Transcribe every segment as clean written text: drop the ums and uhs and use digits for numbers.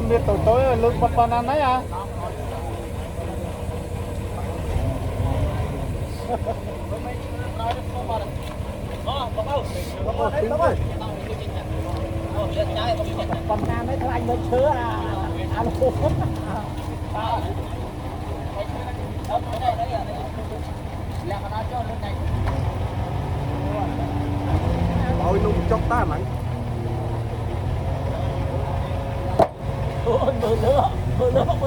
biết tôi lưng bật vào này à. Còn Nam ấy thôi anh mới chứa à ăn ôi nung chốc ta mày ôi mưa lửa ngon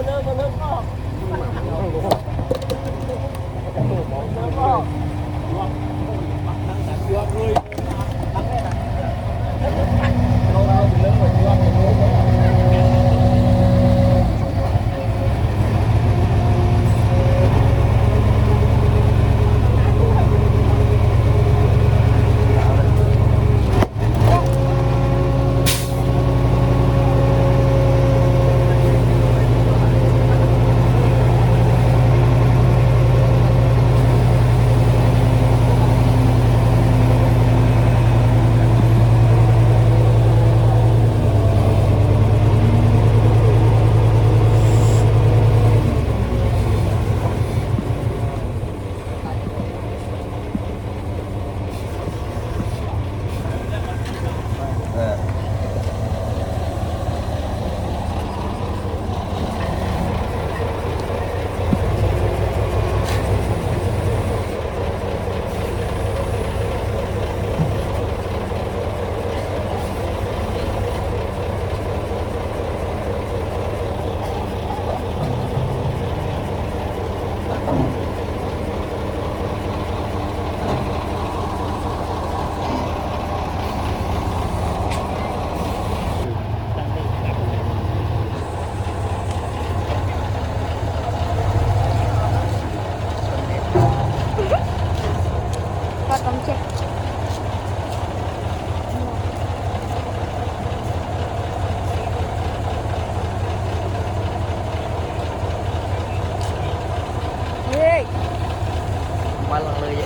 qua lần lười vậy.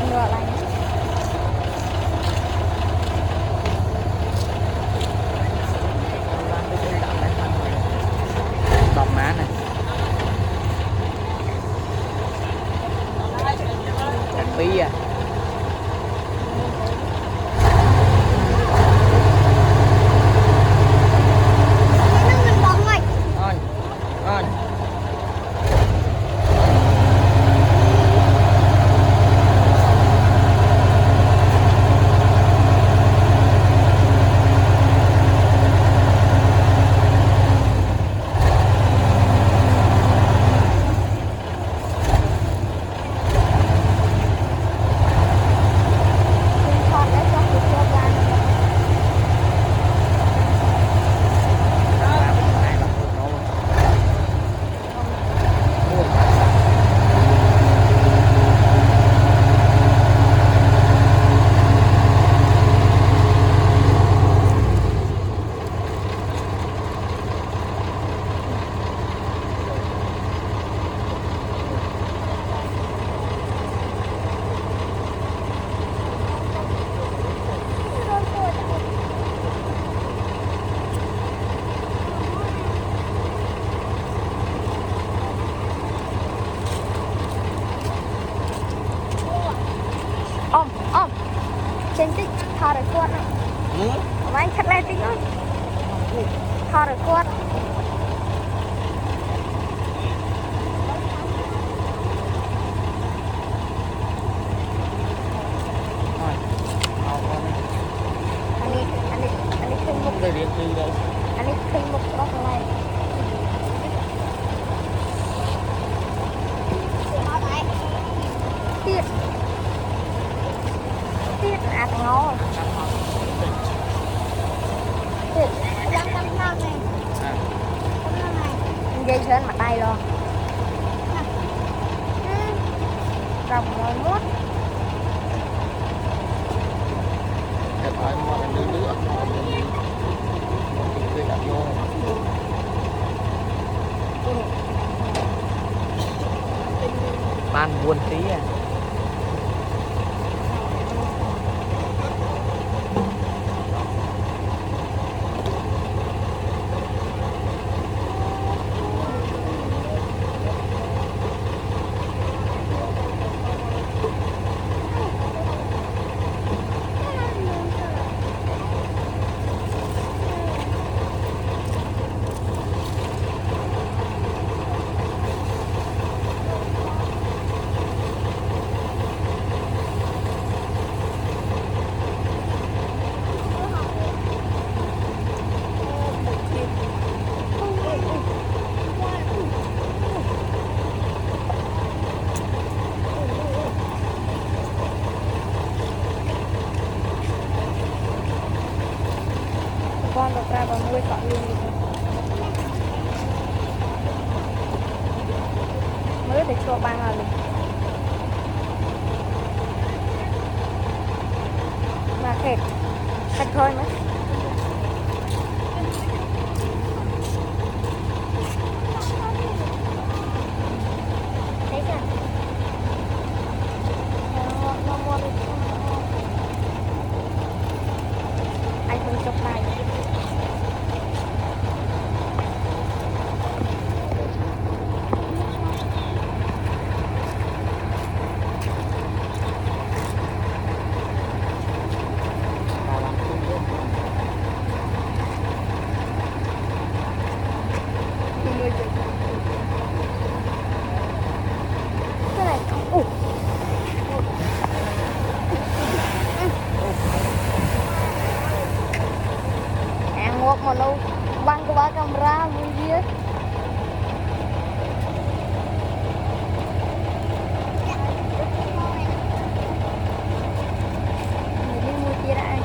Ngựa lành. Bông má này. Cà phí à. thò được quất anh thật lên tí nữa thò được quất Thôi,เอาcon đi. anh đi khinh mục Đây điện đi đây. anh đi khinh mục đó này tiết tiết à thằng ngô tiết năm này À, dây sơn mặt tay luôn rồng rồi mút đẹp ơi, mà là đứa đứa mà mình cười đặt vô. Ban buồn tí à. con được ra và nuôi cọ luôn mới để cho băng là mà thịt thịt thôi nữa thấy chưa nó mua được anh không chụp này cái này ăn ngọt mà đâu băng của ba camera vui viết đi mua chia ra anh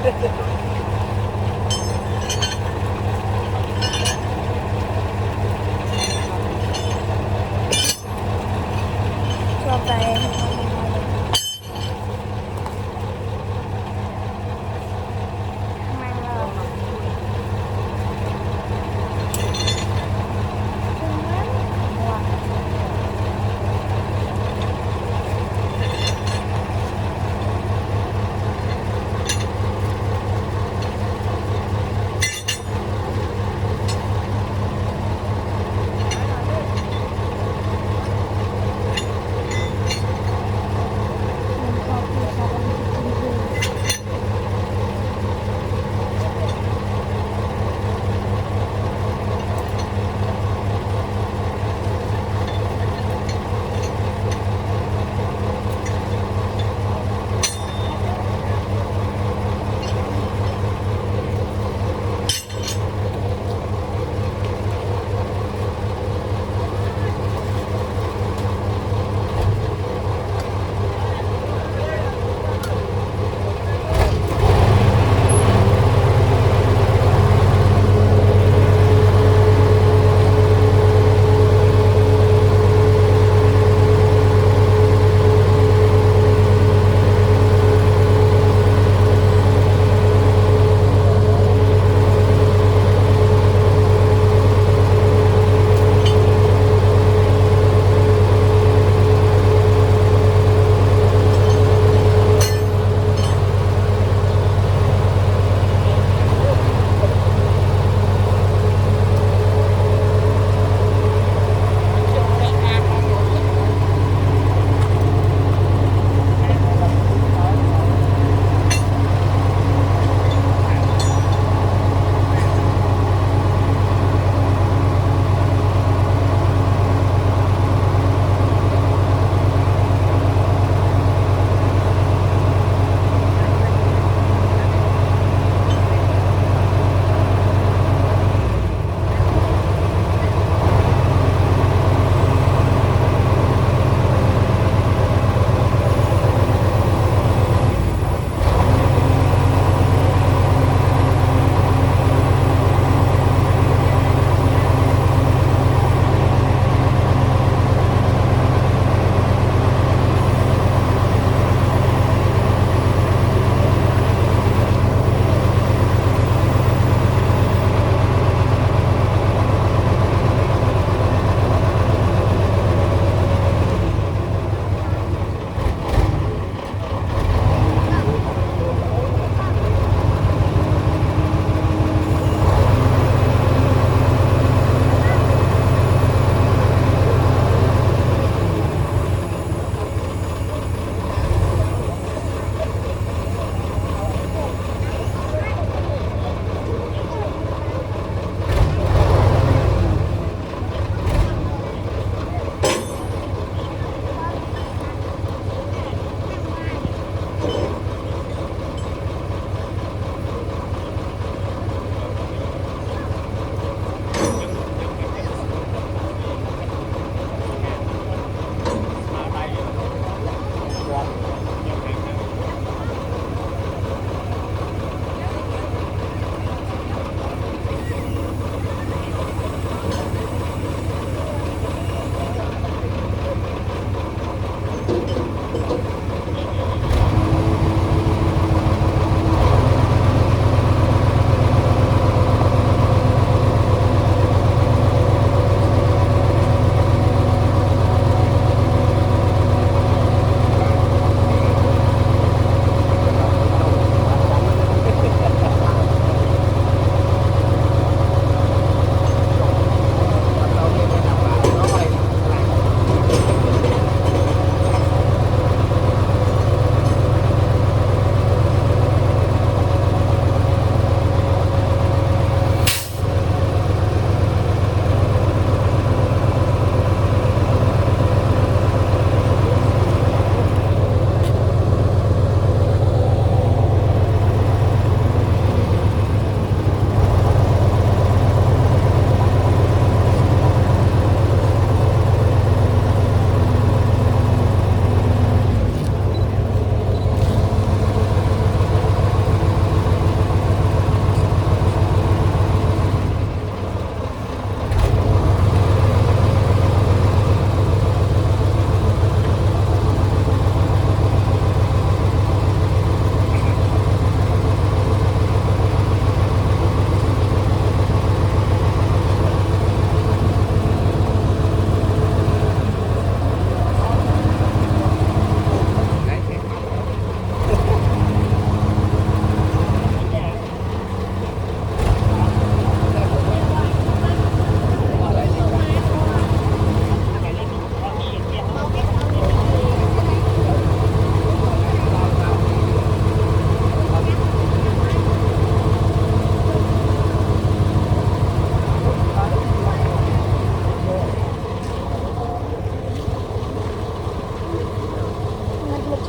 cho về mang lên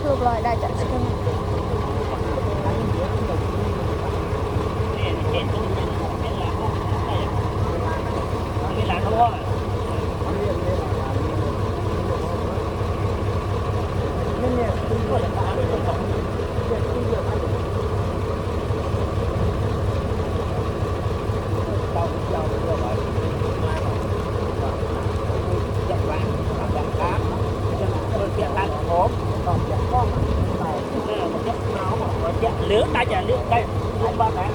ลูกลอยได้จากซึ่ง cái là không có lưỡng tay chả lưỡng đây không bao cả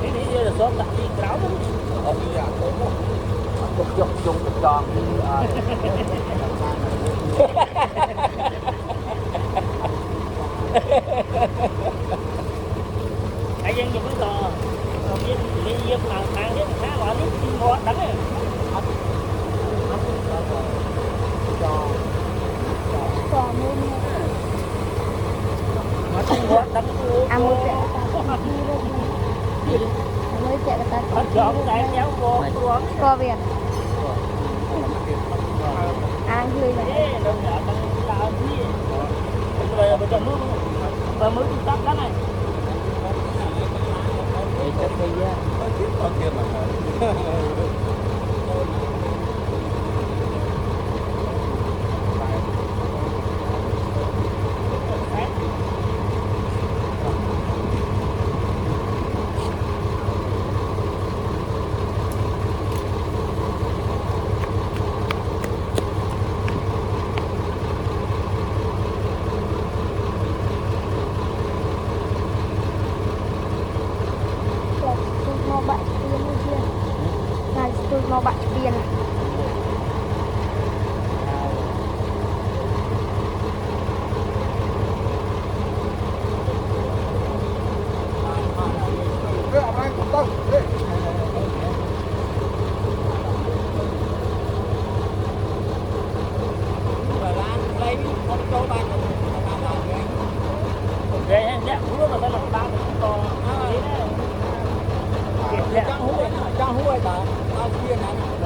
cái này là số đặt đi kéo ông đi à chụp chụp tròn ai dân dùng cái tò với dân nào mang cái khá là biết mua đánh này còn mua mà không mua đánh mua trẻ mới trẻ người ta hết chọn cái kéo vô qua viện ăn vui này bây giờ mới tắt cái này con kia mà mau bạn tiền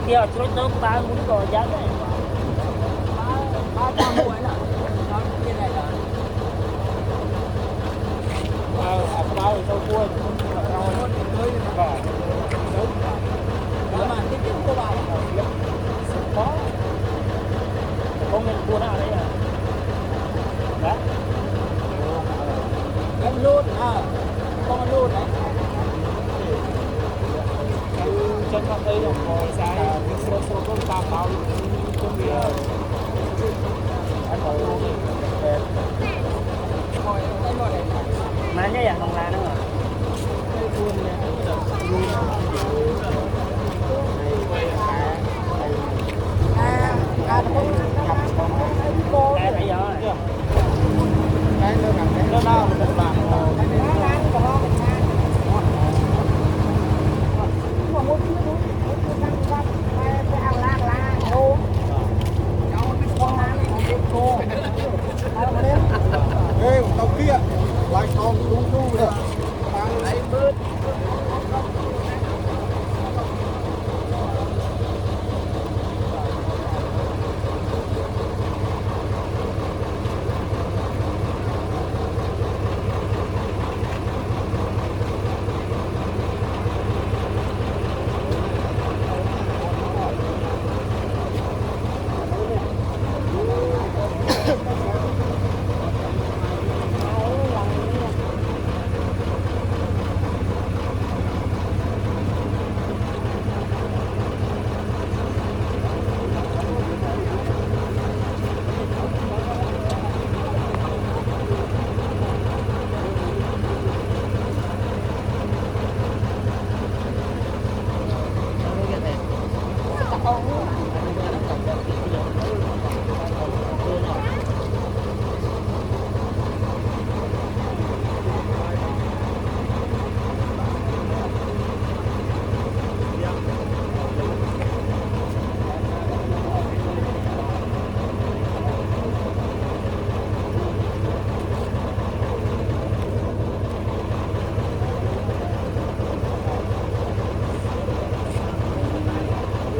kia trốn trốn ba muốn rồi giá này ba trăm muối là nó như này là bao sau cua mà cái của bà có không nên cua nào đấy à đấy em luôn con luôn đấy chân con thấy là ngồi dài số số con ta bao trong bia mà nhớ rằng không là nữa cái giờ cái nó nào mình làm ê tàu kia lại còn đúng đúng rồi lấy bớt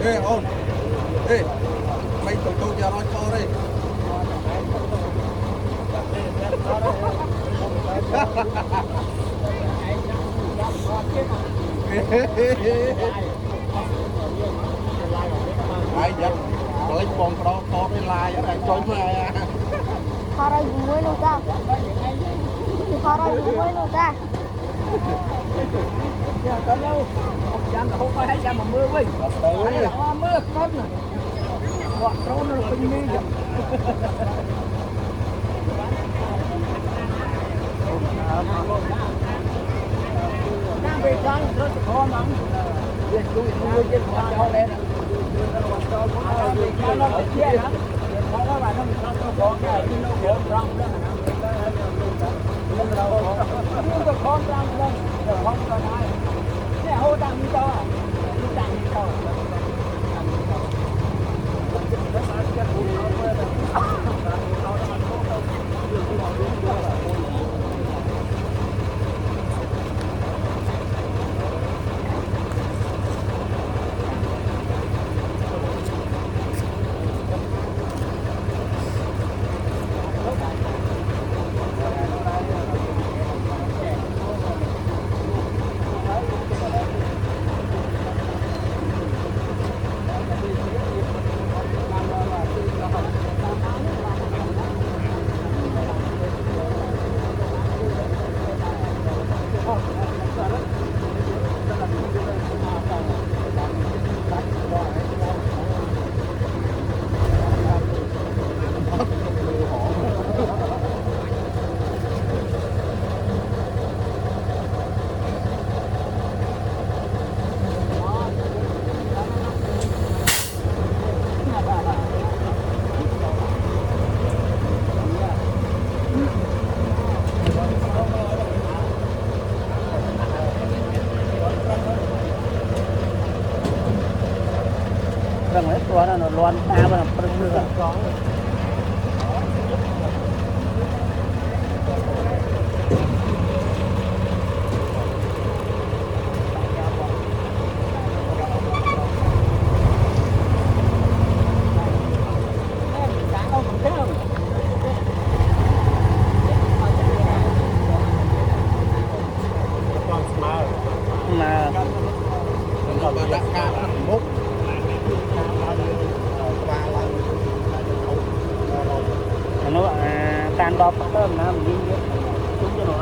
ê ôn ê mày tôi giờ nói cho đây ai giờ lấy bông pro to cái lai ở đây tôi mà Kho ra dùng muối luôn ta. Kho ra dùng muối luôn ta. Có đâu, dám không phải hay dám mà mưa với. Mưa con nè. Gọt trâu nó không đi được. Đang về con nó sẽ khó lắm. Việc tôi nuôi trên hoa cho lên. Nó phải chia lắm. Không có bạn nó có cái nó gồm rong đó. Nhưng mà con rong lên, không còn ai. Cái hô đang đi đâu à? Đang đi đâu? Rừng hếtตัวnó loan ta và nó phân nữa mà bạn đã cả mốc nó tan đo bắt tôm nó mình đi chúng cho nó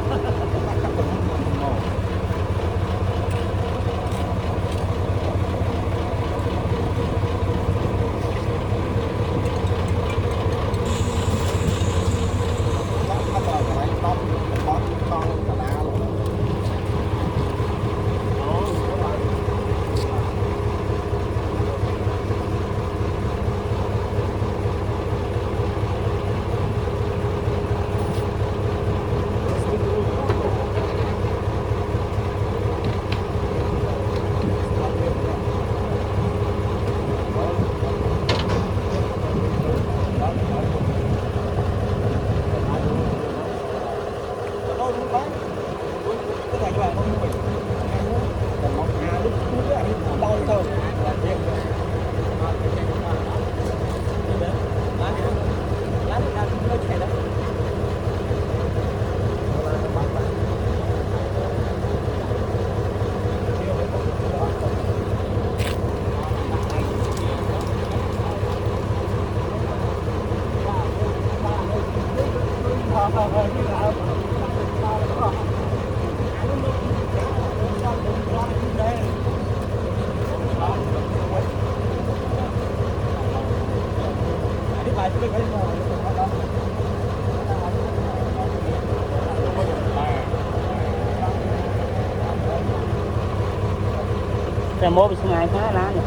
แต่โมไปสมัยแค่ร้านเนี่ย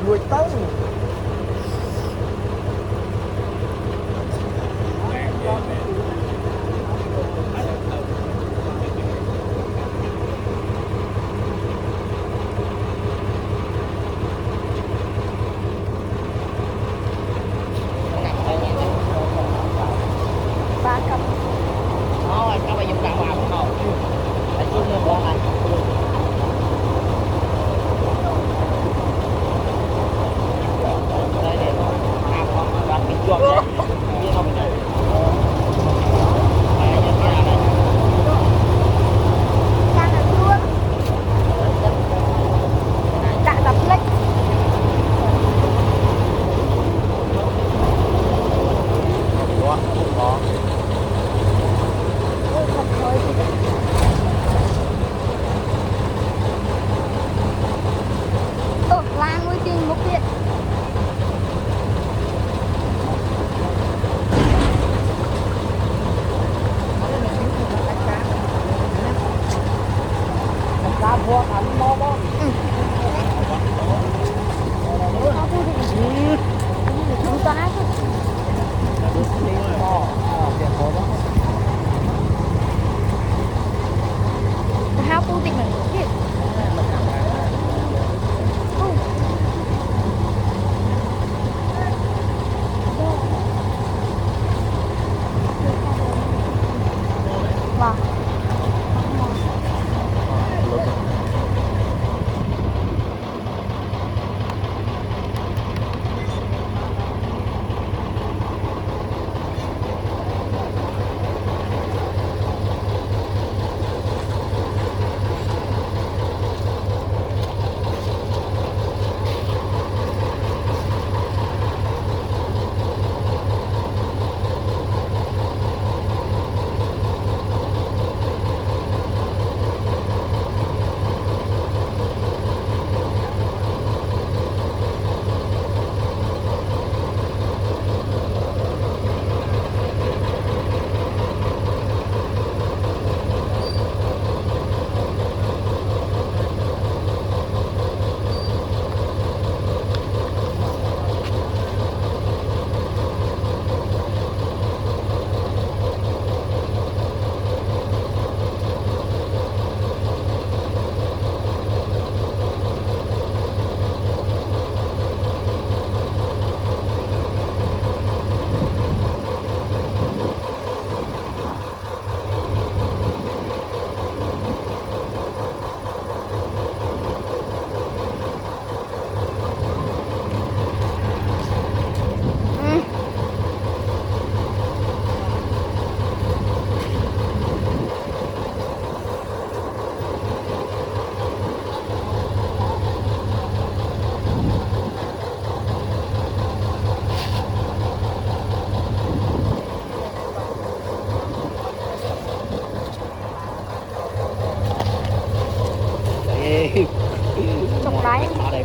Nuôi tông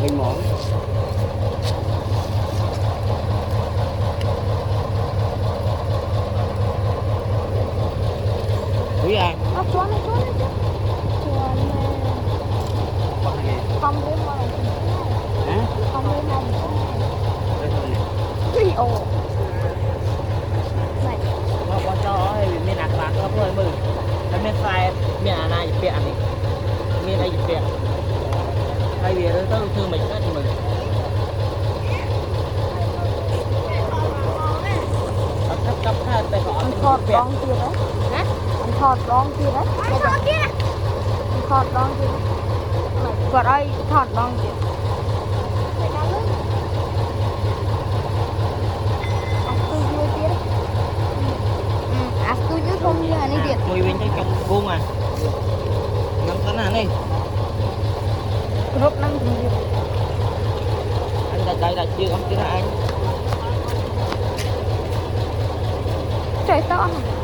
hình món quý à nó chuan này chuan này chuan bằng gì không biết mà hả không biết nào đây thôi nè gì ồ nàyว่าว่าเจ้าให้มีหนักหลักก็เพื่อนมือแล้วมีไฟมีอะไรจะเปียกนี่มีอะไรจะเปียกไฟเวียร์ต้องคือมันก็จะมือ cấp hai tài khoản anh thọt đong kia đấy hả anh thọt đong kia đấy anh thọt kia anh thọt đong kia này vào đây thọt đong kia aku juga không như này điện mùi bên trong buông à 5 tấn à này group 5 tiền anh đặt chưa ông chưa anh trời to này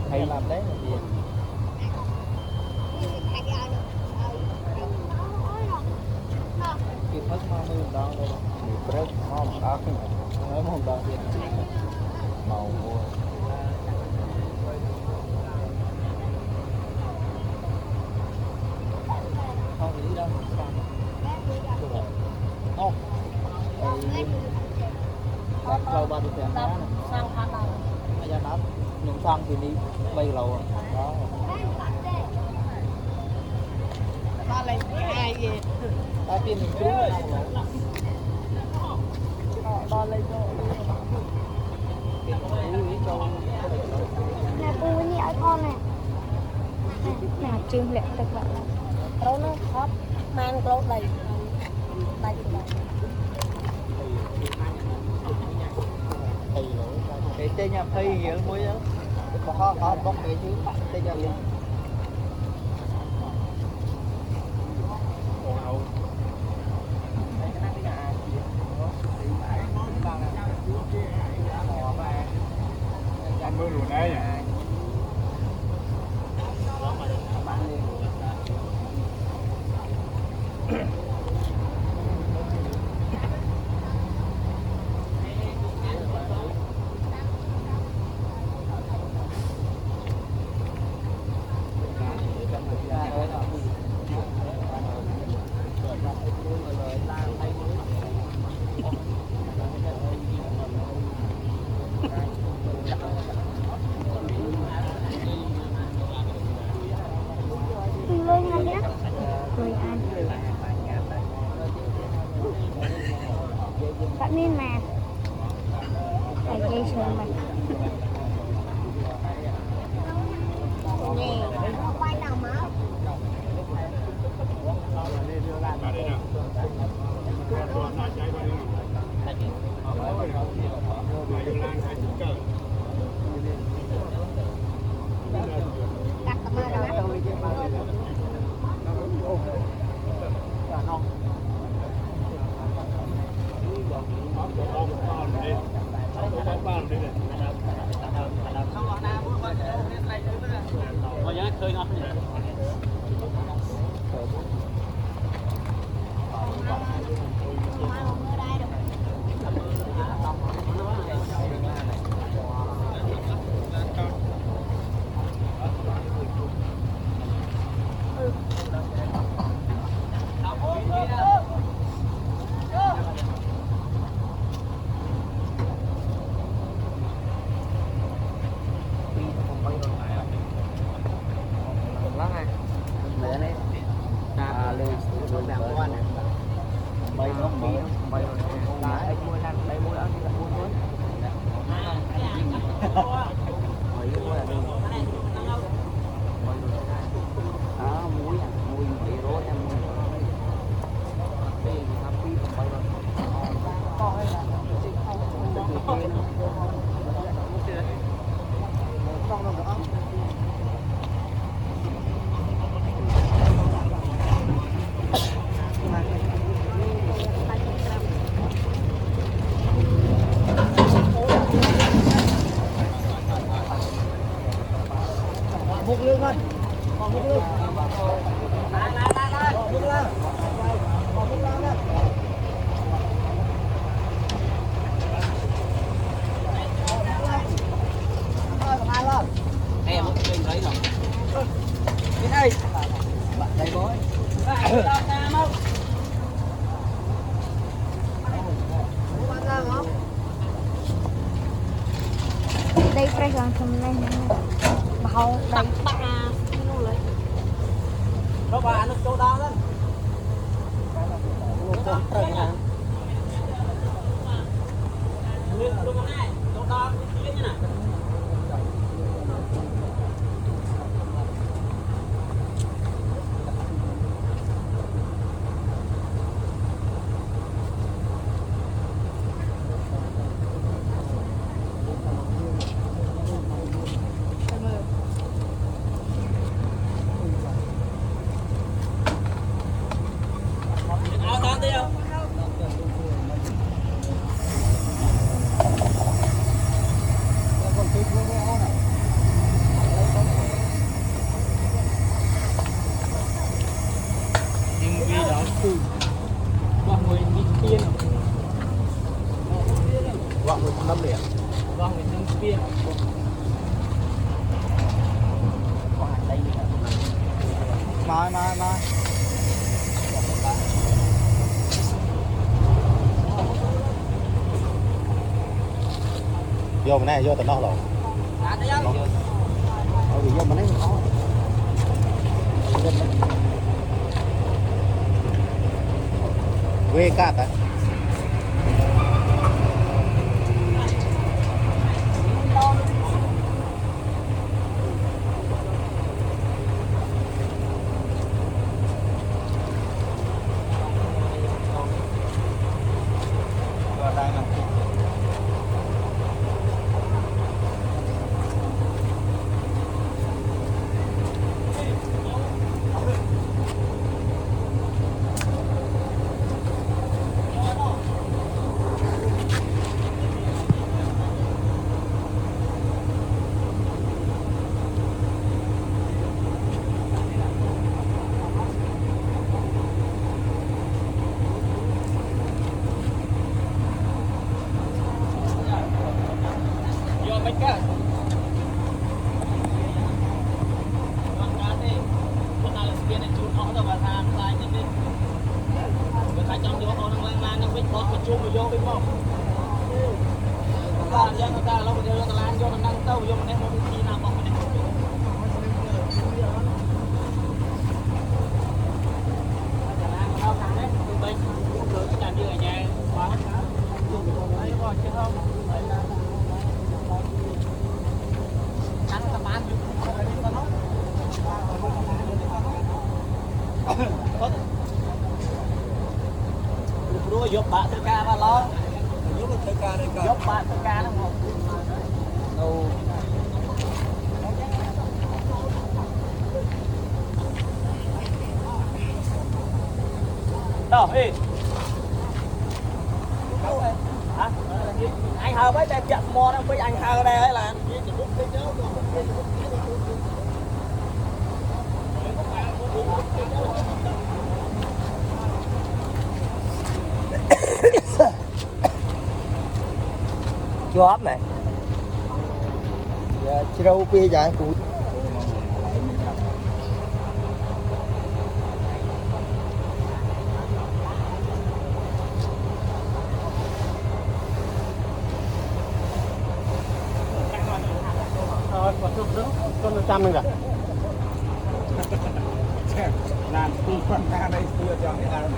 hay làm đấy là gì kịp mất mau mươi đó đây kịp rất mau đó nói một đó thì màu mua không đi đâu không đặt lâu bao nhiêu tiền đó sang khăn nào bây giờ đắp những xăng thì đi bay lầu đó ba lấy ai gì ta tiền mình cứu rồi ba lấy cho tiền cứu ý cho nè cô với nhẹ con này nè chim lẹ thật vậy đâu nó hot man câu đầy đầy cái tên nhà thầy hiểu mới đó có bóc cái chứ tên nhà linh anh mưa luôn đấy lên anh nhé cười anh bạn nên mà phải dây sườn mình nè quay nào máu đặt tầm đó đây bói đây fresh làm thầm này bảo đây ba luôn lấy nó bà nó chỗ đó đó vọng người năm liền vâng mình đứng viên có hạt đây đi mai vô mà này vô tận đâu rồi vì vô mà này khó quê cát đấy giúp bạn tự ca ba lo giúp bạn tự ca đúng không đâu đâu ê hả anh hờ với đẹp chậm mò đâu với anh hờ đây ấy là chóp này trâu bia dài cụt con trăm nữa cả làm tu quan ra đây xưa cho cái là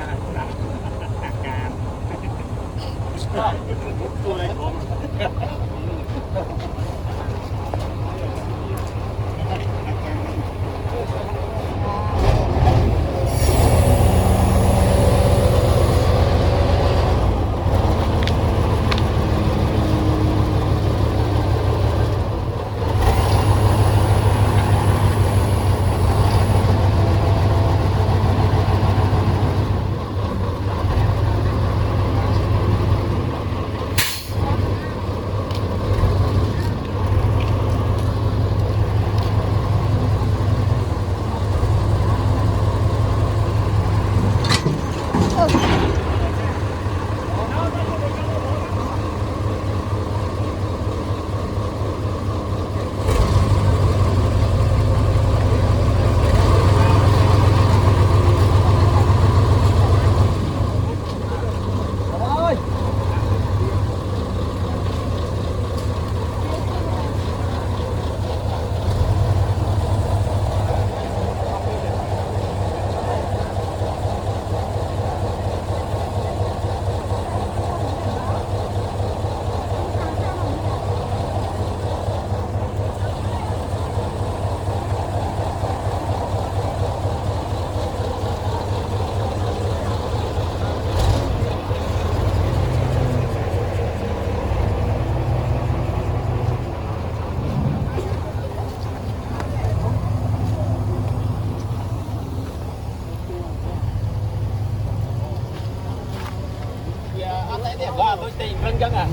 เนี่ยว่าtôi tiền răng chân à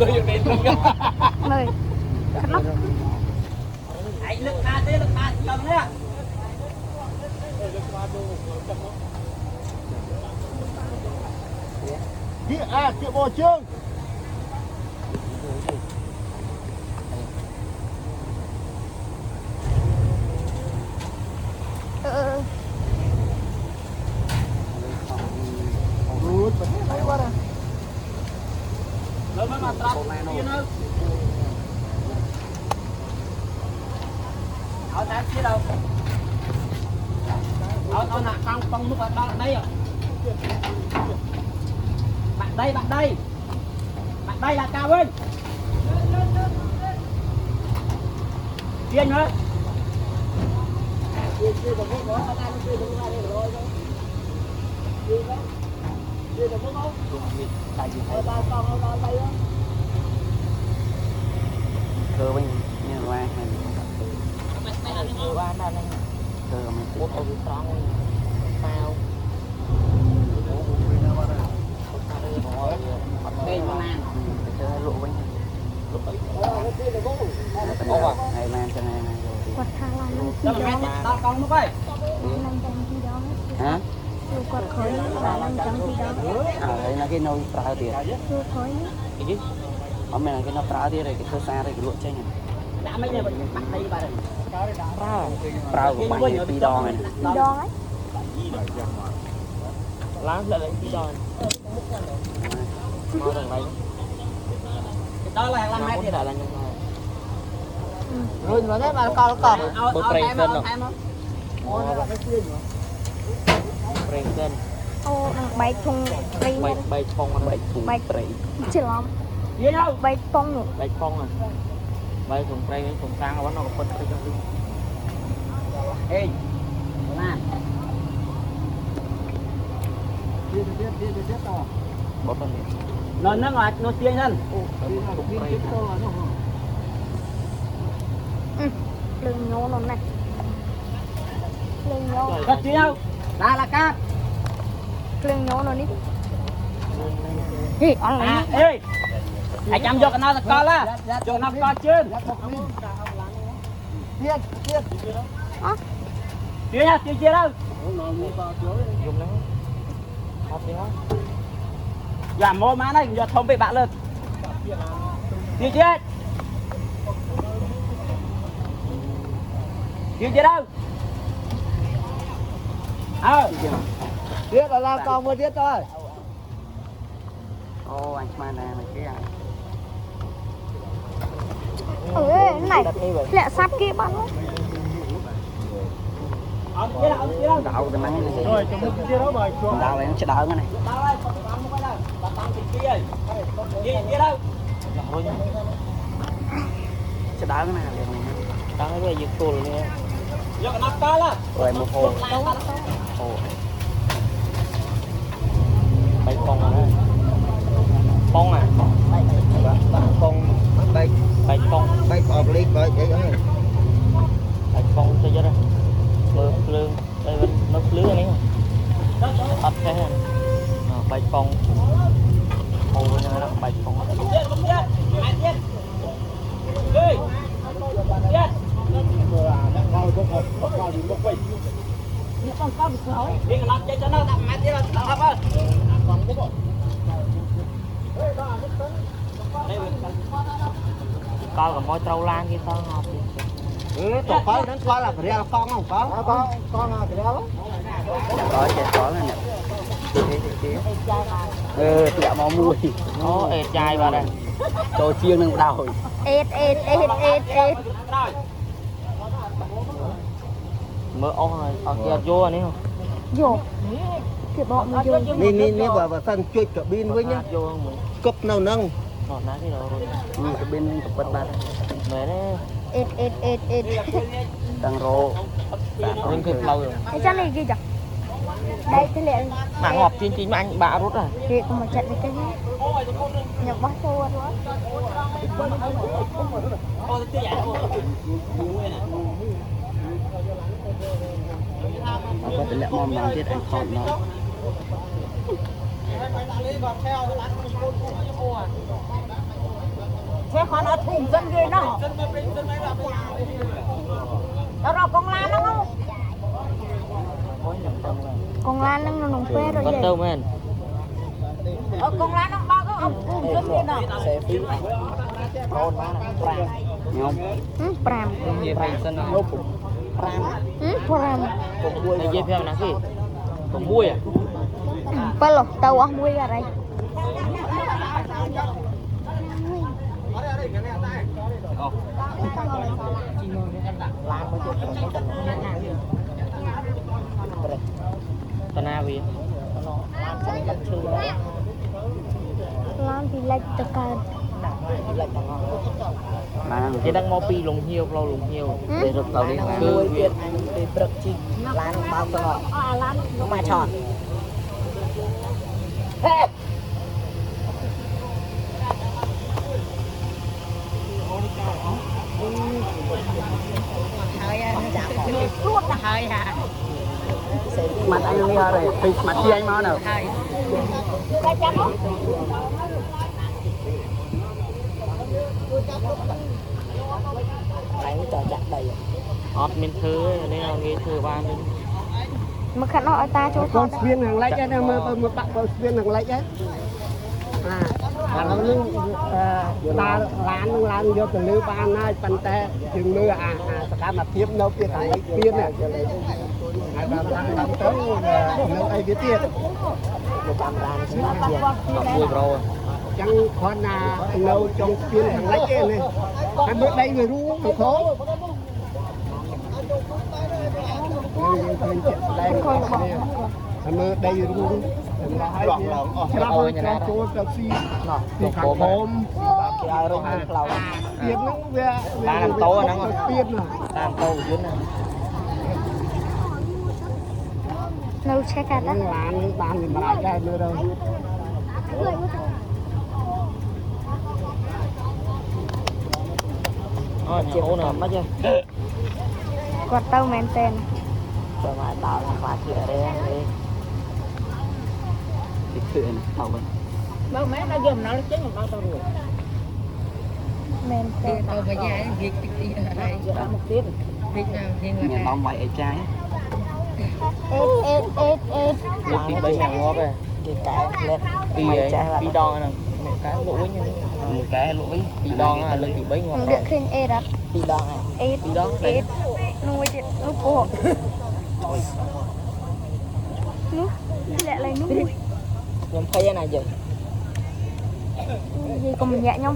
tôi dùng tiền răng chân nơi khát lắm anh lực ca thế lực ca cầm đấy ạ Kia bò trương. rồi mới mà trọc kia nữa ở tại kia đâu ở nè con lúc ở đó đây rồi bạn đây là Cao Vinh kia nữa Cơ bên như qua cơ mình một ở trong sao đây mà mang cơ lụa bên này mang cho này quạt thang làm năm đó chi là đó mẹ tao con nó coi năm trăm chi đó hả rồi quạt khói là năm trăm chi đó đây là cái nồi phá tiền rồi khói ở mình là cái nó phá tiền rồi cái cơ xa đây cái lụa chanh này đã mấy này bắt đây bà đây phá của bạn này phi đo này chi đó ấy láng lại lấy tí đòn mau thằng này đó là 5 mét thì là rồi mà thế mà con một prey cân rồi prey cân ô bay thùng bay bay thùng prey chỉ lắm gì đâu bay phong nữa bay phong à bay thùng prey thùng sang nó nó phân prey trong ê lan bớt phân nó ngoài nó tiên nhân lưng nhô nó này lưng nhô cắt chứ đâu là cát lưng nhô nó đi thì ăn à lấy ê anh chăm vô cái nào là con lá cho nó con trên kia nha kia đâu dùng nó học đi hết giảm mô má này giờ thông bị bạn lên kia chết kia đâu biết là con mới biết thôi ô anh mà này cái à này lẹ sắp kia bắn đào từ nắng này rồi cho một kia đó rồi đào này nó sẽ đỡ cái này sẽ đỡ cái này đang cái gì cồn này rồi một hồ bay phong à phong à con bay bay phong bay cọp đi coi vậy đó bay phong cho cho đó mưa lương đây bên nó lưới này tắt cái này bay phong hồ này là bay phong coi còn môi trâu lan kia con học tổ phơi đến coi là phải con không có con là cái đó có chạy có này nè dạ máu mùi nó ệt chai vào đây cho chiên nâng đầu ết mơ ô rồi ở kia vô anh ấy không vô thì bọn mình vô nên vào sân chơi cờ pin với nhá vô không cấp nào nâng ngọt ná cái đồ rồi cái bên tập bất ban mẹ đấy ết tăng rô nhưng kịp lâu rồi cái chân này kia chẳng đây thế lệ mà ngọt chín mà anh bạ rút rồi thì còn một trận cái nhập bắt tôi luôn có thể lẽ mong bằng tiết anh còn nó xe con ở thùng dân ghê nó đó rồi con lan nó không con lan nó nồng phê rồi con vậy đâu men con lan nó bao có ông thùng dân ghê nó xe phí con má pram nhom pram gì phải sân nào pram pram cái dây phèo nào kì còn muôi à pa lo tàu ah muốiอะไร ตนาวี ล้านពីលិចទៅកើត cái đang mau pi lùng hiêu lâu lùng hiêu để được tàu đi cứ ទៀតអញទៅព្រឹកជីឡានបើកទៅឡានមកឆោត mặt anh đi rồi thì mặt chi anh mau nào đánh cho chặt đầy ọt miền thứ nên là nghe thứ ba nên មកខាត់នោះឲ្យតាចូលថ con ត xuyên hàng lách ấy mà bạn con xuyên hàng lách ấy nó lưng lán vô từ lư ban này pan te chừng mưa tất mà tiếp nấu kia thằng ấy kia này làm tới nấu ai biết tiền học vui rồi chẳng con nấu trong xuyên hàng lách ấy này hai bữa đây người ru không khó đây ru ôi nhà này thì kháng hôm kia rồi hàng lẩu tiền nó về làm tố nó tiền rồi làm tố dưới này នៅឆេះកាត់ណា បានវាមិនអាចដែរមើលទៅ ôi chị ôn là mất chưa គាត់ទៅមែនតើ rồi mà tạo là phá cửa đây đi thì cửa này tao vậy bao mẹ nó dùm nó chết một bao tao rồi មែនតើ tao bây giờ việc đi ở đây một tiếng việc nào thì nhà là tao vậy ở trái អេតអេតអេត thì bây nhà ngó về cái lên thì đi đo nè một cái lỗi như một cái lỗi đi đo là lên thì bấy ngó ខ្ញុំដឹកឃើញអេតអត់ đi đo này អេត đi đo អេតនួយទៀតនោះពោះនោះលាក់ឡើងនោះ ខ្ញុំភ័យណាយើង និយាយកុំញាក់ខ្ញុំ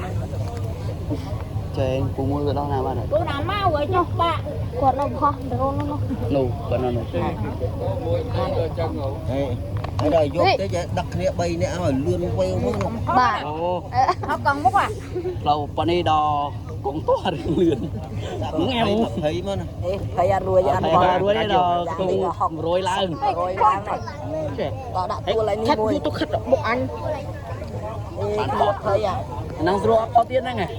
chơi cùng mua cái đó nào bạn cô nào mau rồi cho bạn គាត់នៅផោះដ្រូននោះ nụ còn nó nụ ở đây vô cái đặt kia bay nè rồi lươn quay luôn បាទ ồ không cần múc à lâu bọn đi đò cũng to lượn nghèo thấy mà thấy ăn ruồi ăn thấy đuôi đấy đò cùng rồi lan rồi lan này đó đặt tua lại khách môi tôi khách một anh bạn một thấy à năng rùa có tiền đấy này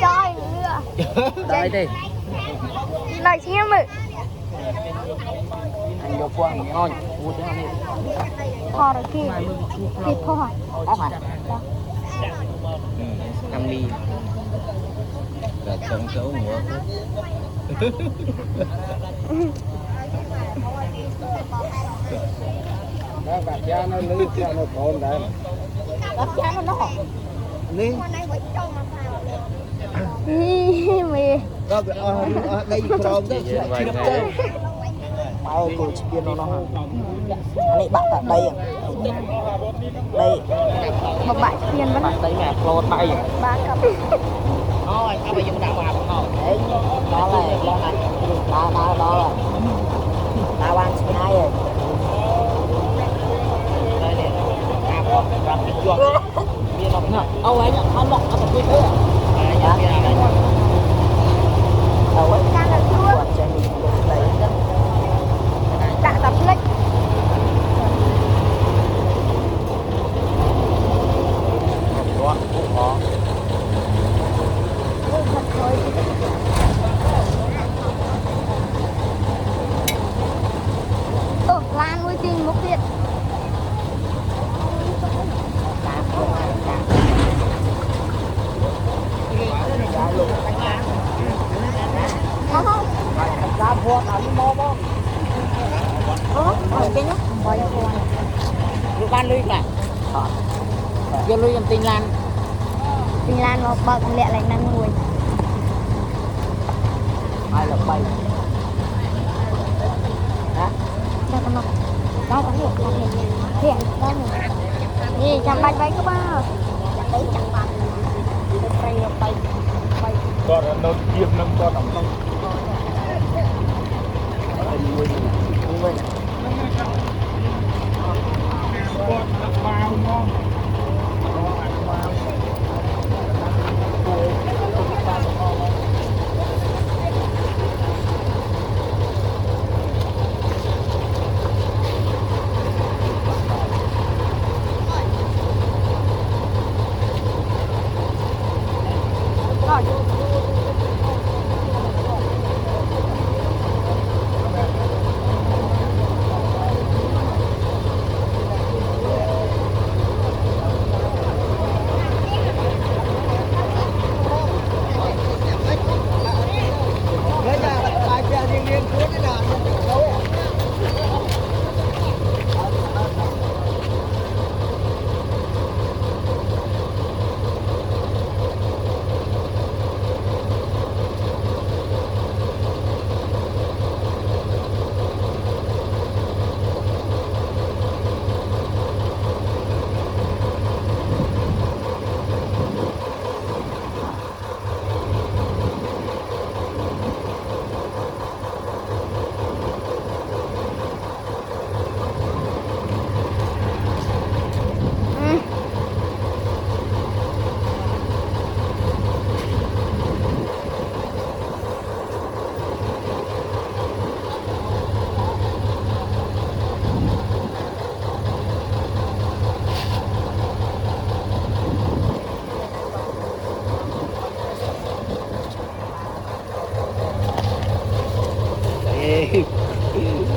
trời đây đi ដល់ឈាមមើល anh vô quang ngon mua cái này ផោះរគេគេផោះ ăn mì là trong chỗ ngựa đó bà cha nó lưới cha nó còn đấy đặt giá nó hỏng lên មេ đó đây còn đó chụp chơi bao cô chỉ biết nó này bạn ở đây đây បបាក់ឈានវិញ đấy mẹ lột tay បាទកັບ thôi các bạn dùng đào vào không đấy đó là đó là đào ăn ngay rồi đây này à con làm cái chuột bia nó nhá ông ấy nhận không bọc nó cứ thế à dạ cái này đâu ấy កាន់តែស្រួល chạy đấy ដាក់តែផ្លិច đó cũng có អូខត់ខ້ອຍ mò mò cái nhá bỏ vô con lúc ban lui cả vô lui làm tình lan Tình Lan nó bật lẹ lại năn nuôi ai là bay cho con nó đó có thiện đó nè chẳng bạch bạch các ba đấy chẳng bạch bay bay bay con nó chiếm năm con nằm trong con vào ngon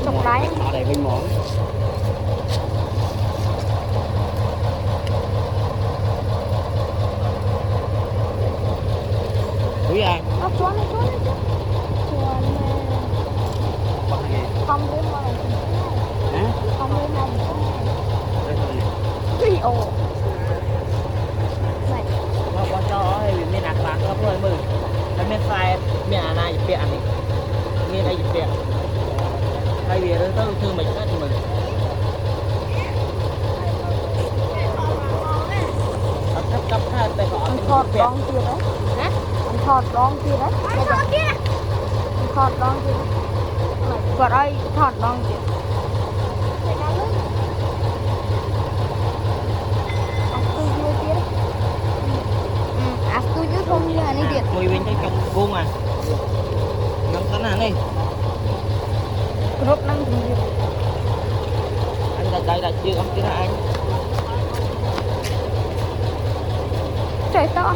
chọc đáy ở đây bên mỏ quý à nó chuan chuan không biết mà hả không biết mà cái ồ này qua cho ấy miền Nam bạc nó hơi mừngแล้วmiền Tây miền An nàyเปียกนี่miền nàyเปียกhay vì nó tới thương mình hết mình cấp hai tại họ anh thọt đón kia đấy anh thọt đón kia đấy anh thọt đón kia vào đây thọt đón kia aku juga không như này điện mùi bên trong cung à năm tấn à này group năng điện anh đặt đây là chưa ông chưa anh trời to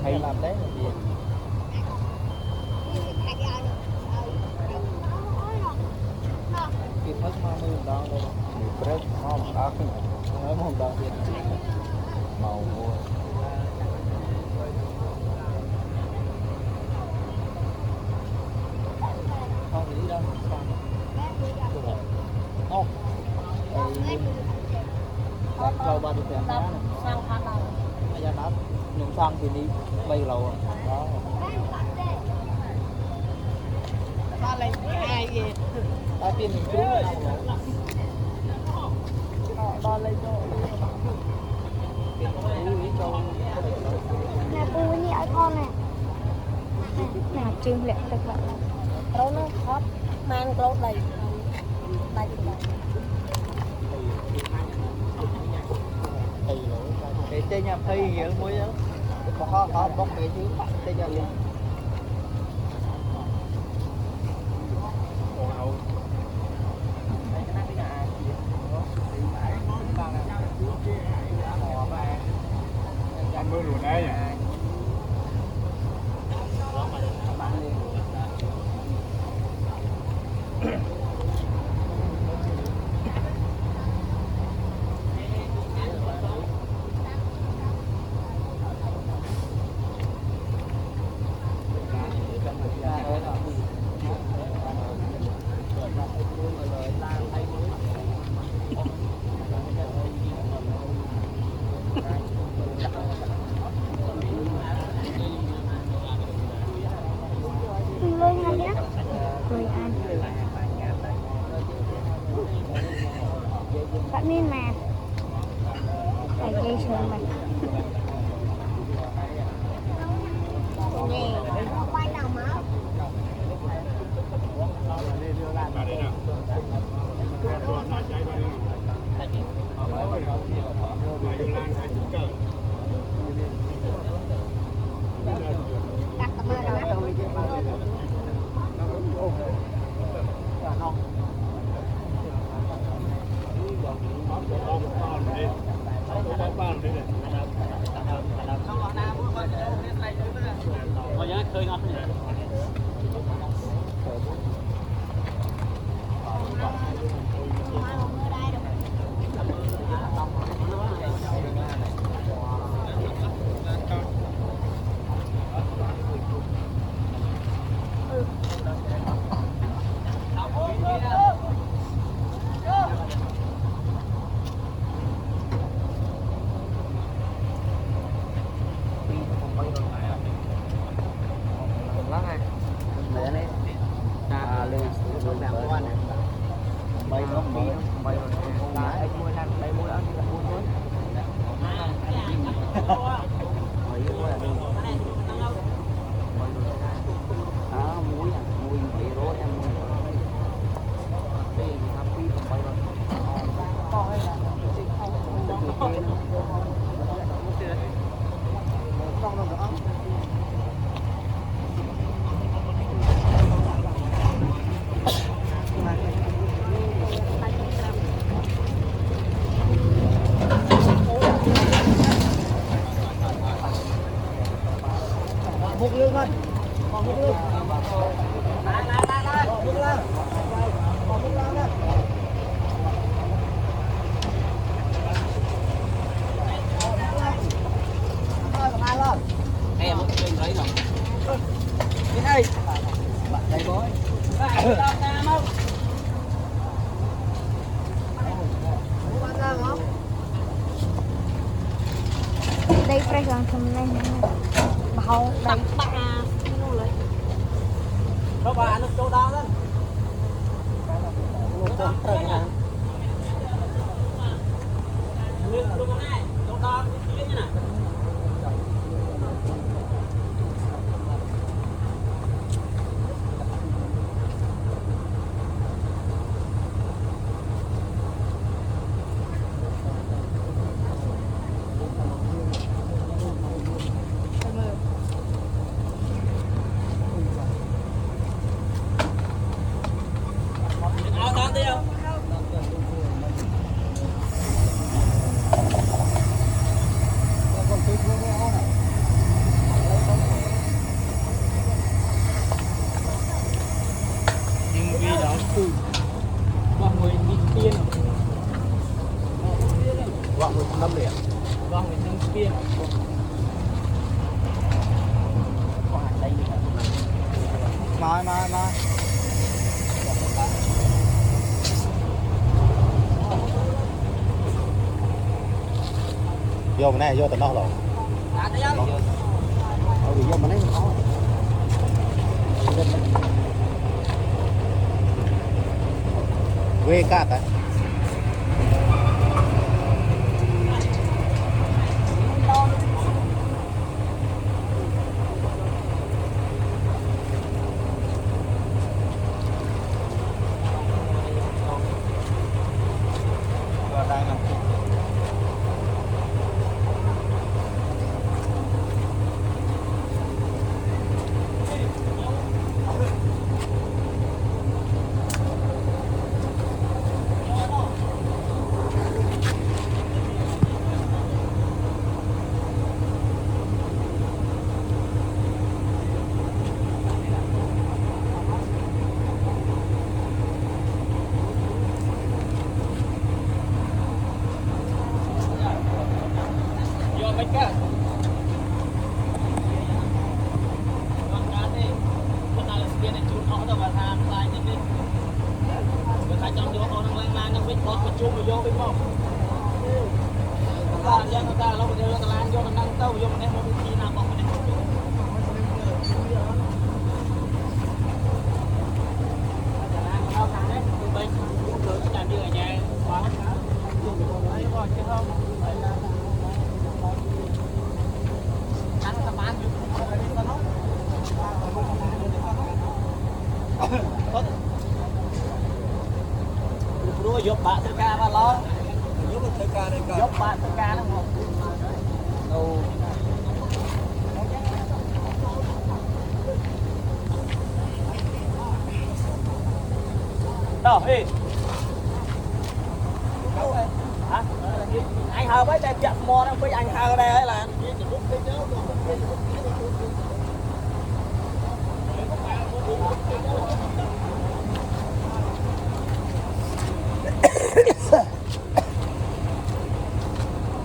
hay làm đấy là gì kịp mất mà mưa đó đây break nó đó nói một đó màu mua không nghĩ đâu không lâu ba được tiền đó sang tháng nào bây giờ nó nhung sang thì đi bay lâu đó ta lấy hai gì ta tiền mình cứu ta lấy cho nè pu với nhẹ con này nè trương lệ thật vậy đâu nó hot man đâu đầy đầy đầy tê nhà phi hiểu muối đó có bốc cái chứ tê nhà liền mưa lùa đấy lên ăn nhé rồi ăn bạn nên mà phải dây sườn mình nè quay nào mà đặt tầm một lương thôi còn một lương em muốn chơi lấy rồi cái này bạn đây bối đây phải gần thầm này bảo đây các bạn nó chỗ đó đó mà vô này vô tận đó rồi vô mà đấy quê cát á cái chung mà vô bên mông ta lâu bây giờ ta lan vô năng tao vô mình em một khi nào bọc mình Rua giúp bạn thử ca mà lo giúp thử ca đây giúp bạn thử ca đúng không đâu đâu đi hả anh hờ với tay chặt mò đâu với anh hờ đây ấy là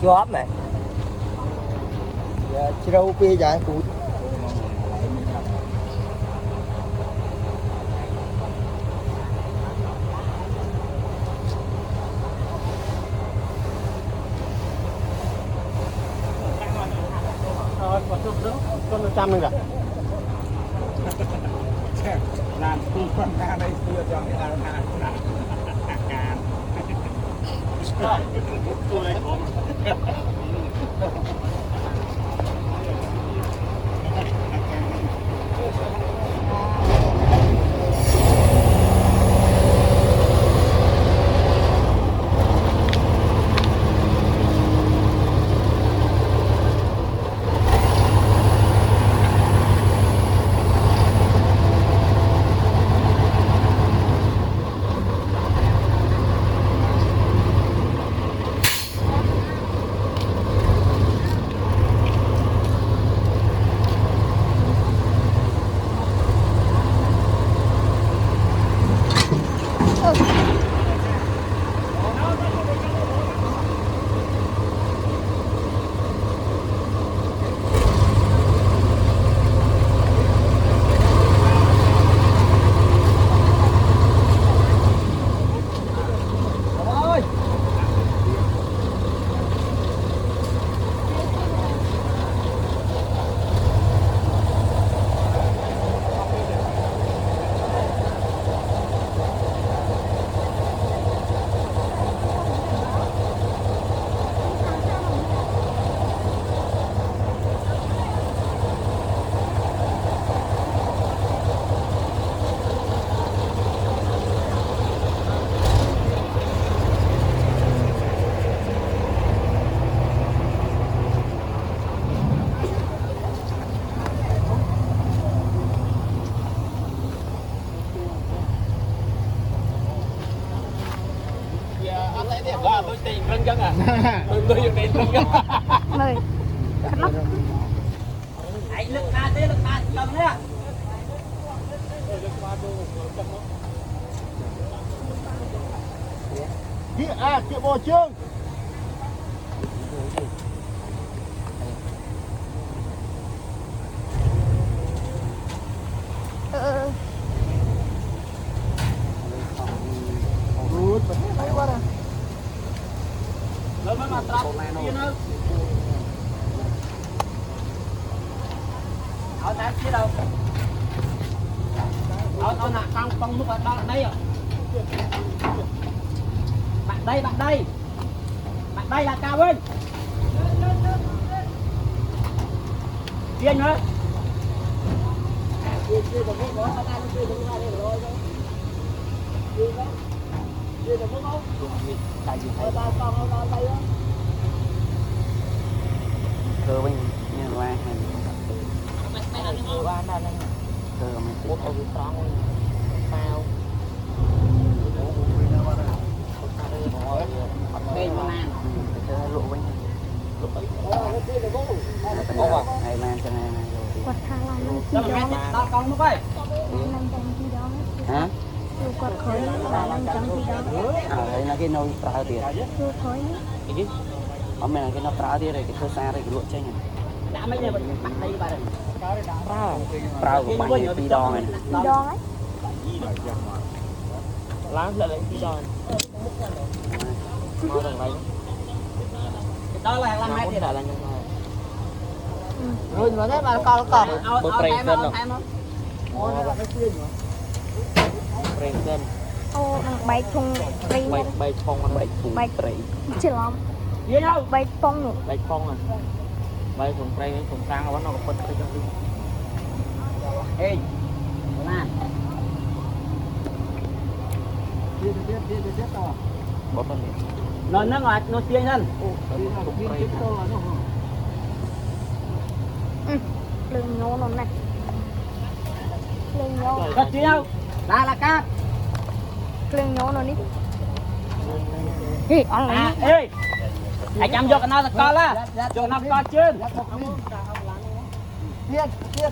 chưa hấp này chưa đâu bia dài cụ con 100 nữa kìa làm tu con ra đây xưa cho người ta làm tôi này không tôi tìm răng chân à tôi dùng tiền răng chân Mời khăn lắm anh lực tha cầm nhá kia bò trương lớn mới mà trap kia nữa ở tại kia đâu ở nè con lúc ở đó đây à bạn đây là Cao Vinh Kiên hả cơ bên như qua hàng qua đây cơ mình một ở phía trong sao đây mà làm cơ lộ bên ngày mai cho này quạt khá là đó là cái đó con nó vậy 500 chi đó hả chưa quạt khói là 500 chi đó đây là cái nồi trà tiền chưa khói cái gì hôm nay là cái nồi trà tiền rồi cái thô xa rồi cái luộc chanh đã mấy giờ mình bắt đây bà rau của bạn phi đo này chi đó ấy lá lại lấy cái đòn mau đằng này đó là làm hai tiền lại là nhân này rồi mà thế mà con bữa prey cân rồi prey cân អូនឹងបែកធុងព្រី bay phong anh bay thùng prey ច្រឡំ gì đâu បែកប៉ុងនោះ bay phong à bay thùng prey thùng sang nó có phân cái trong đi ê làm bỏ phân nó ngọt nó tiên hơn ភ្លើងញោនោះណាភ្លើងញោ cắt chi đâu là cắt ភ្លើងញោនោះនេះហេអត់ឡើយ à ê anh chăm vô cái nó là con á vô nó con chưa Tiên tiên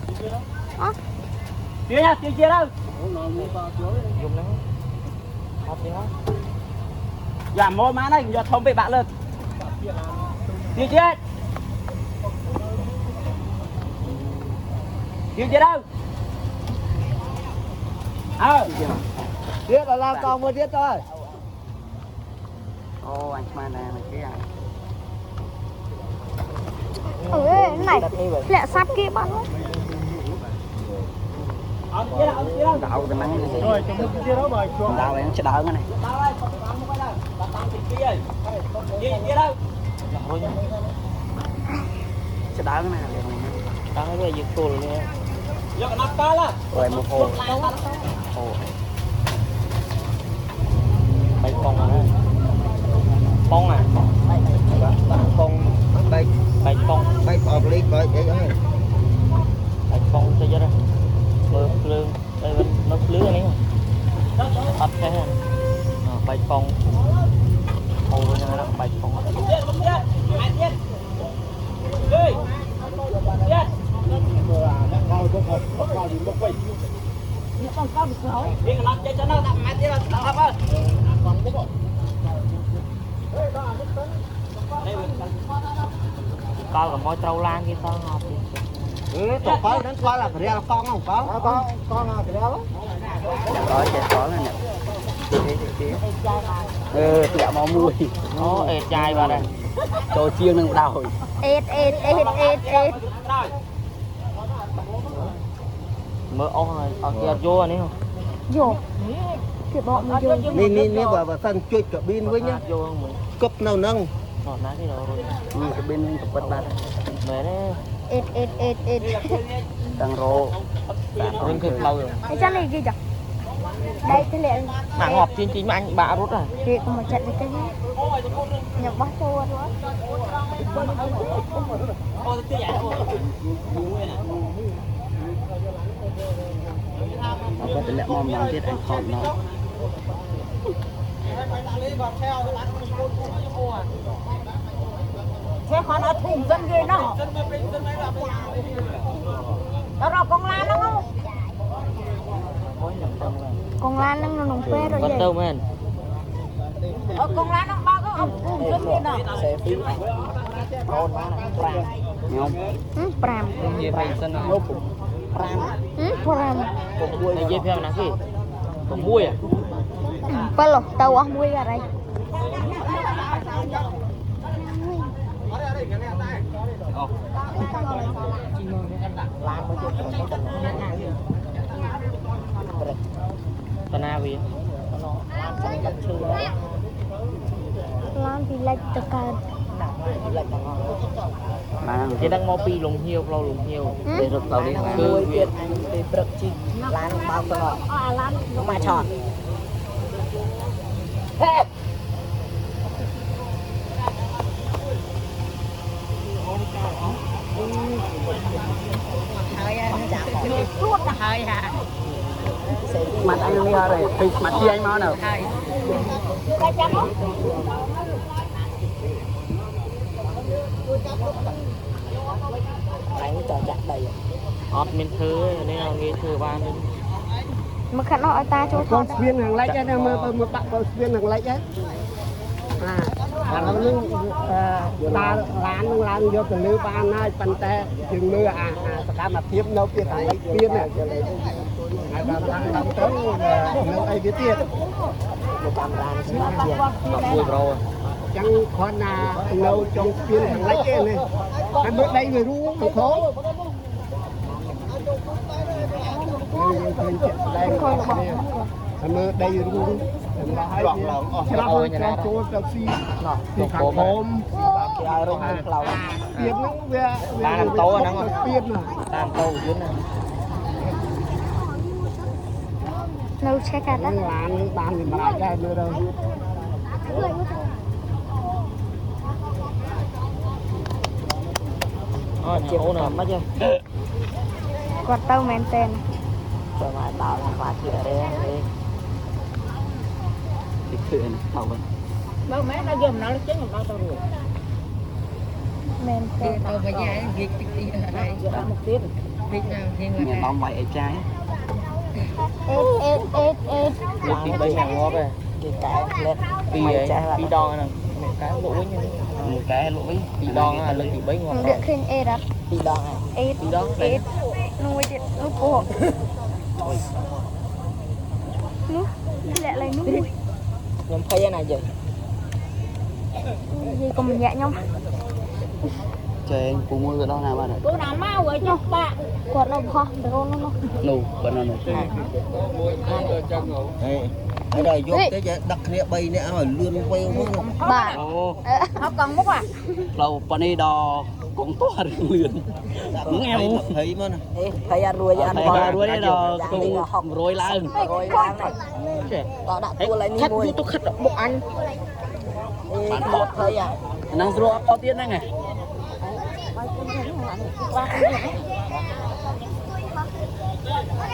chưa nha chưa đâu dùng nó hot đi hot giảm mô má này giờ không bị bạn lên chưa chết chưa chết đâu Tiết là làm con mua tiết thôi. ô anh mà này kia អើយណៃធ្លាក់សាប់គេបាត់នោះ ông chưa đâu Đậu thì mang rồi trong lúc kia đó mà chuông đào này nó sẽ đỡ cái này chưa đâu sẽ đỡ cái này đang cái bây giờ cô rồi nha vô cái nắp to là rồi một hồ hồ bay phong à phong à Con bay bay phong bay ọp ly coi vậy đó. bay phong cho ra mưa lương đây bên nó lưới này ấp thế này bay phong hồ nha đó bay phong coi còn môi trâu lan kia sao ngọt Tụi con đến coi là phải ra con không có. Con phải ra đó. có chạy có là nè tiệm máu mùi nó ệt chai vào đây tôi chiên nâng đầu អេតអេតអេតអេតអេត mơ ông này ở kia vô anh ấy không យកគេបកមកយក Ní bà thân chui cả pin với nhá. vô không mình Cấp nào nâng. nọ ná cái đồ rồi cái bên tập vật bạn về đấy អេតអេតអេតអេត tăng rô rừng cực lâu rồi អីចឹងនេះគេចាដៃធ្លាក់ mà ngọt chín chín mà anh bạ rút rồi គេកុំមកចាត់នេះគេខ្ញុំបោះចូលអត់ឡើយ có tỷ lệ mong mong tiết anh khọt nó thế con ở thùng dân ghê nó đó rồi con lan nó không កងឡាននឹងក្នុងពេលរ con យ tôm men con lan nó bao có ông thùng dân ghê nó xe phím con má này prang nhông 5 dê phải sân nào 5 5 này dê theo nè kì còn muôi à 7ទៅអស់មួយអរិយ tao na vì ឡានពីលិចទៅកើត cái đang mau pi lùng hiêu lâu lùng hiêu để rực tàu đi cứ việc đi rực chi lan bao cơ lan nó mà tròn suốt là hơi à mặt anh đi rồi mặt kia anh mau nào anh cho chặt đầy ọt miền thứ nên là nghe thừa ban đi មកខាត់នោះឲ្យតាចូលថ con ត xuyên hàng lách ấy mà bạn con xuyên hàng lách ấy nó lưng ta lán vô từ lư ba nay pan te chừng mưa cả mà tiếp nấu kia thằng lấy tiên này ai làm tới nấu ai biết tiền một camera nó sẽ chia 11 ប្រូ chẳng con là lâu trong phiên thằng lấy cái này anh bước đây người ru một khổ anh bước đây ru ôi nhà này thì khám hôm thì ai rồi hai lầu tiền nó về ba làm tố nó ngon tiền mà tam tô dưới này Nấu xe cả đó. nó làm tam thì mà lại ra nữa đâu chia một tầm mất chưa Quạt tàu men tên. rồi mà tao làm mà thì ở đây đi thuyền tàu mình Bao mấy nó gồm nó chính là bao tao rồi. Men tên. Tao bây giờ việc đi này giờ một tiết. Việc nào thì người nhà tao vậy trái Ê. lực tí bấy hàng ngó về cái lên pi mày ấy trái là pi đòn này mẹ cái lỗi như một cái lỗi pi đòn là lực tí bấy ngó Được khinh ê đó. đi đo này Ê. pi đòn Ê. Nuôi chết nuôi cổ. Nuôi. Lẹ lại nuôi. nhóm thấy cái này chứ Gì còn mình dạ nhau. trời cùng mua cái đó nào mà được cô nào mau rồi cho bạn. Quạt nó khó. Được không nó. nụ còn nó ở đây vô cái đặt kia bay nè hỏi lươn quay không Bà. Nó còn múc à? lâu pani đò cũng to lươn nghèo thấy mà thấy ăn ruồi chứ ăn thấy bò ruồi đấy đò cũng rồi lan rồi lan này tao đã tua lại ní mùi tôi khất bộ anh một thấy à năng ruồi có tiền đấy này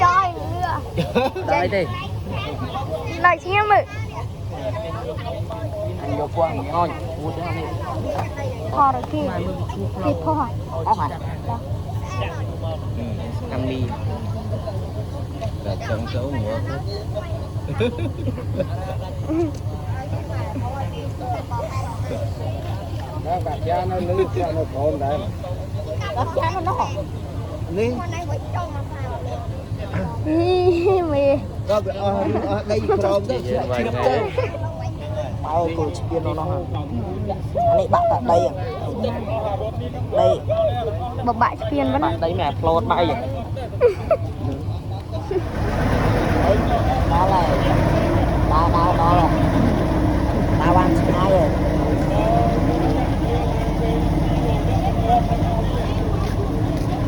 Trời nữa. đây đi Lại xin em ơi. anh vô quăng ngon mua cho anh đi Thò rồi kì. Thịt thò. ăn mì là trong chỗ nữa đó cả cha nó lưu cho nó còn đấy Đặt cha nó. ní Mì. đây from đó Chị vài ngày bao cô chỉ biết nó anh ấy bạn tại đây đây Bà bại phiền vẫn. bạn đấy mẹ float bay vậy đấy đó là đó là tao ăn hai rồi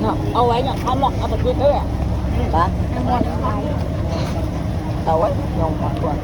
Nó ô ấy nhở, không một ở bên kia à. đó Em muốn phải. đâu ấy nhông mặt quần